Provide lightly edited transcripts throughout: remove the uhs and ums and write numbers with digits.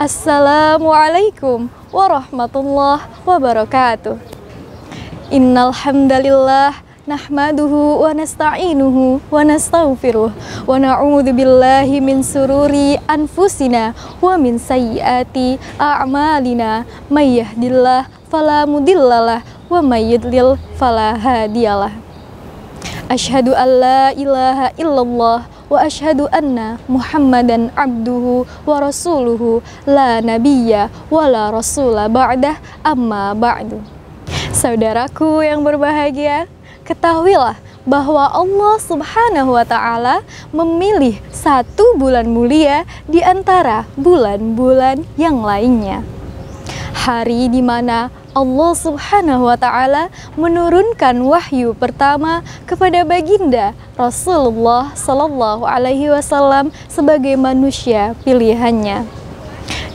Assalamualaikum warahmatullahi wabarakatuh. Innal hamdalillah nahmaduhu wa nasta'inuhu wa nastaghfiruh wa na'udzu billahi min sururi anfusina wa min sayyiati a'malina may yahdihillahu fala mudhillalah wa may yudlil fala hadiyalah. Asyhadu an la ilaha illallah wa asyhadu anna Muhammadan abduhu wa rasuluhu la nabiyya wa la rasula ba'dah amma ba'du. Saudaraku yang berbahagia, ketahuilah bahwa Allah Subhanahu wa Ta'ala memilih satu bulan mulia di antara bulan-bulan yang lainnya. Hari di mana Allah Subhanahu wa Ta'ala menurunkan wahyu pertama kepada baginda Rasulullah Sallallahu Alaihi Wasallam sebagai manusia pilihannya,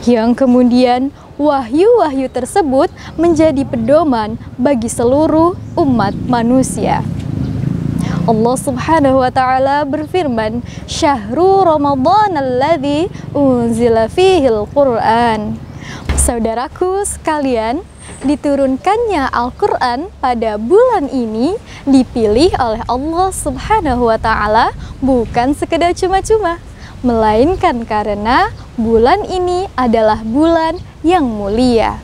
yang kemudian wahyu-wahyu tersebut menjadi pedoman bagi seluruh umat manusia. Allah Subhanahu wa Ta'ala berfirman, "Syahrul Ramadan alladzi unzila fihil Qur'an." Saudaraku sekalian, diturunkannya Al-Quran pada bulan ini dipilih oleh Allah Subhanahu wa Ta'ala bukan sekedar cuma-cuma, melainkan karena bulan ini adalah bulan yang mulia.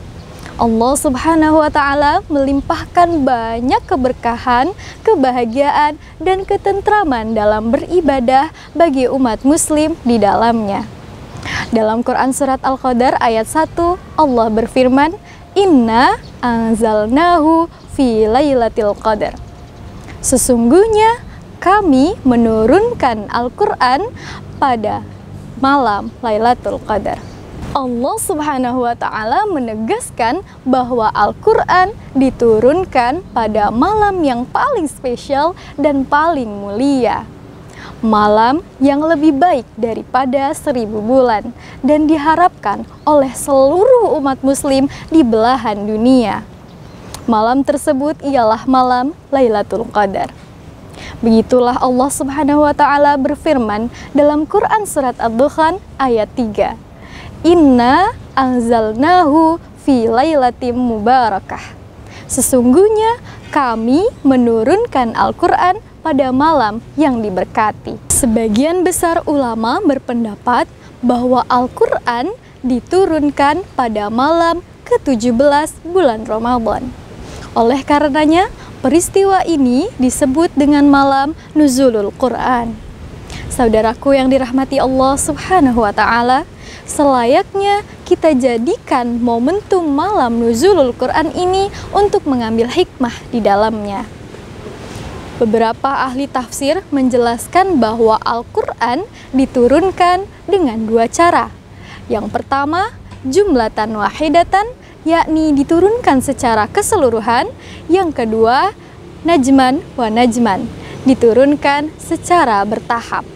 Allah Subhanahu wa Ta'ala melimpahkan banyak keberkahan, kebahagiaan, dan ketentraman dalam beribadah bagi umat muslim di dalamnya. Dalam Quran Surat Al-Qadar ayat 1, Allah berfirman, "Inna anzalnahu fi lailatul qadar." Sesungguhnya kami menurunkan Al-Quran pada malam Lailatul Qadar. Allah Subhanahu wa Ta'ala menegaskan bahwa Al-Quran diturunkan pada malam yang paling spesial dan paling mulia, malam yang lebih baik daripada 1000 bulan, dan diharapkan oleh seluruh umat muslim di belahan dunia. Malam tersebut ialah malam Lailatul Qadar. Begitulah Allah Subhanahu wa Ta'ala berfirman dalam Quran Surat Ad-Dukhan ayat 3. Inna anzalnahu fi lailatim mubarakah. Sesungguhnya kami menurunkan Al-Quran pada malam yang diberkati. Sebagian besar ulama berpendapat bahwa Al-Quran diturunkan pada malam ke-17 bulan Ramadan. Oleh karenanya, peristiwa ini disebut dengan malam Nuzulul Quran. Saudaraku yang dirahmati Allah Subhanahu wa Ta'ala, selayaknya kita jadikan momentum malam Nuzulul Quran ini untuk mengambil hikmah di dalamnya. Beberapa ahli tafsir menjelaskan bahwa Al-Quran diturunkan dengan dua cara. Yang pertama, jumlatan wahidatan, yakni diturunkan secara keseluruhan. Yang kedua, najman wa najman, diturunkan secara bertahap.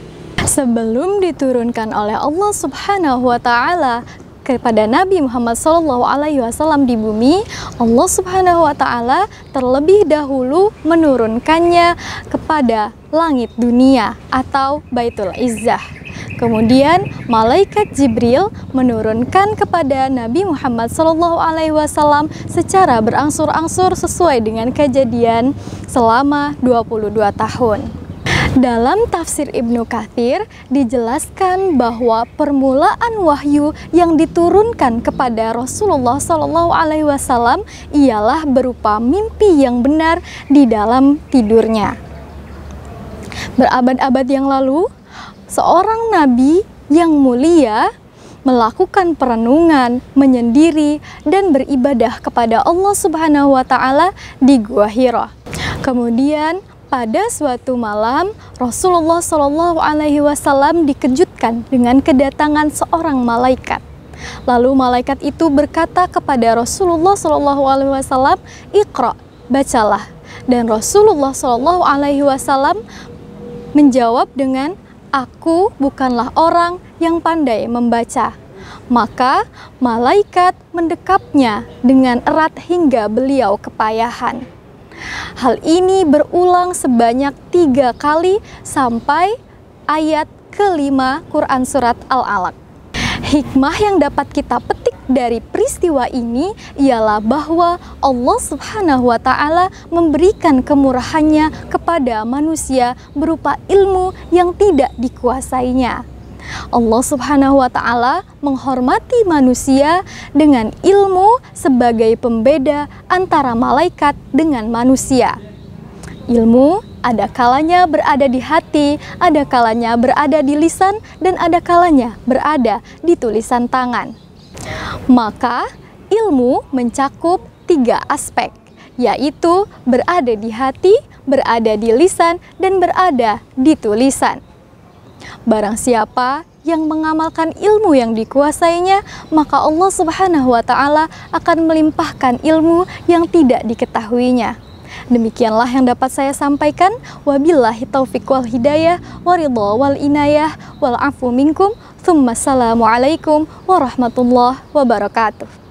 Sebelum diturunkan oleh Allah Subhanahu wa Ta'ala kepada Nabi Muhammad SAW di bumi, Allah Subhanahu wa Ta'ala terlebih dahulu menurunkannya kepada langit dunia atau Baitul Izzah. Kemudian malaikat Jibril menurunkan kepada Nabi Muhammad SAW secara berangsur-angsur sesuai dengan kejadian selama 22 tahun. Dalam tafsir Ibnu Katsir dijelaskan bahwa permulaan wahyu yang diturunkan kepada Rasulullah SAW ialah berupa mimpi yang benar di dalam tidurnya. Berabad-abad yang lalu, seorang nabi yang mulia melakukan perenungan, menyendiri, dan beribadah kepada Allah Subhanahu wa Ta'ala di Gua Hira. Kemudian pada suatu malam, Rasulullah SAW dikejutkan dengan kedatangan seorang malaikat. Lalu malaikat itu berkata kepada Rasulullah SAW, "Iqra, bacalah." Dan Rasulullah SAW menjawab dengan, "Aku bukanlah orang yang pandai membaca." Maka malaikat mendekapnya dengan erat hingga beliau kepayahan. Hal ini berulang sebanyak 3 kali sampai ayat ke-5 Quran Surat Al-Alaq. Hikmah yang dapat kita petik dari peristiwa ini ialah bahwa Allah Subhanahu wa Ta'ala memberikan kemurahannya kepada manusia berupa ilmu yang tidak dikuasainya. Allah Subhanahu wa Ta'ala menghormati manusia dengan ilmu sebagai pembeda antara malaikat dengan manusia. Ilmu ada kalanya berada di hati, ada kalanya berada di lisan, dan ada kalanya berada di tulisan tangan. Maka ilmu mencakup 3 aspek, yaitu berada di hati, berada di lisan, dan berada di tulisan. Barang siapa yang mengamalkan ilmu yang dikuasainya, maka Allah Subhanahu wa Ta'ala akan melimpahkan ilmu yang tidak diketahuinya. Demikianlah yang dapat saya sampaikan. Wabillahi taufiq wal hidayah, waridha wal inayah, wal afu minkum. Tsumma assalamualaikum warahmatullahi wabarakatuh.